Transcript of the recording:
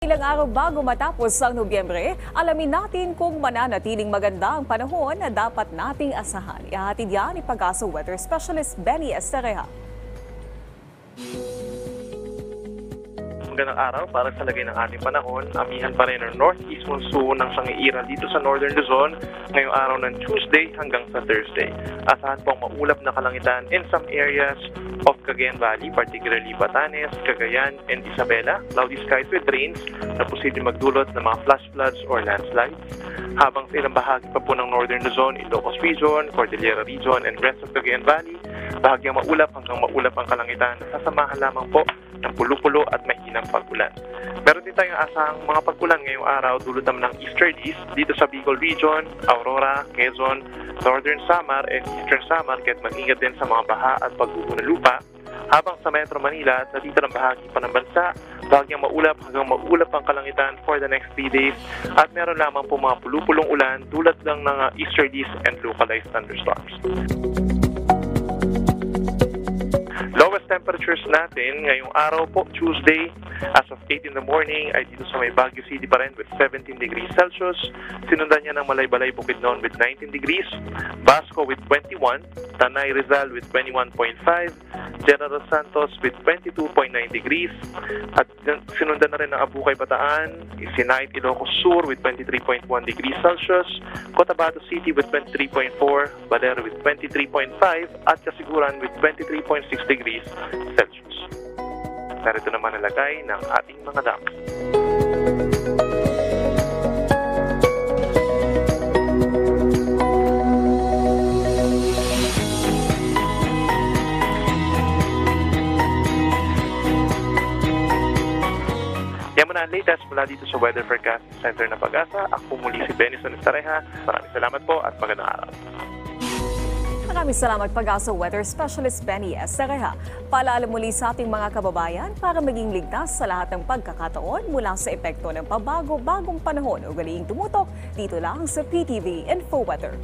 Ilang araw bago matapos ang Nobyembre, alamin natin kung mananatiling maganda ang panahon na dapat nating asahan. Ihahatid yan ni Pag-asa Weather Specialist Benny Estereha. Magandang araw para sa lagay ng ating panahon. Amihan pa rin ang northeast monsoon ng sangiiran dito sa Northern Luzon ngayong araw ng Tuesday hanggang sa Thursday. Asahan pong maulap na kalangitan in some areas of Cagayan Valley, particularly Batanes, Cagayan, and Isabela. Cloudy skies with rains na posibleng magdulot ng mga flash floods or landslides. Habang sa ilang bahagi pa po ng Northern Luzon, Ilocos Region, Cordillera Region, and rest of Cagayan Valley, bahagyang maulap hanggang maulap ang kalangitan na sasamahan lamang po ng pulo-pulo at mahinang pag-ulan. Meron din tayong asahang mga pag-ulan ngayong araw dulot naman ng easterlies dito sa Bicol Region, Aurora, Quezon, Northern Samar, and Eastern Samar, kaya't mag-ingat din sa mga baha at pagguho ng lupa. Habang sa Metro Manila at sa dito ng bahagi pa ng bansa, bahagyang maulap hanggang maulap ang kalangitan for the next 3 days at meron lamang po mga pulupulong ulan dulot lang ng easterlies and localized thunderstorms. Lowest temperatures natin ngayong araw po, Tuesday, as of 8 in the morning, ay dito sa may Baguio City pa rin with 17 degrees Celsius. Sinundan niya ng Malaybalay, Bukidnon with 19 degrees, Basco with 21, Tanay Rizal with 21.5, General Santos with 22.9 degrees, at sinundan na rin ng Abukay, Bataan, Sinait, Ilocos Sur with 23.1 degrees Celsius, Cotabato City with 23.4, Baler with 23.5, at Kasiguran with 23.6 degrees Celsius. Narito naman ang lagay ng ating mga dams. Yan muna ang latest mula dito sa Weather Forecast Center ng Pag-asa. Ako muli si Benison Estareha. Maraming salamat po at magandang araw. Maraming salamat Pag-asa Weather Specialist Benny Estereha. Paalala muli sa ating mga kababayan para maging ligtas sa lahat ng pagkakataon mula sa epekto ng pabago-bagong panahon. Ugaliing tumutok dito lang sa PTV Info Weather.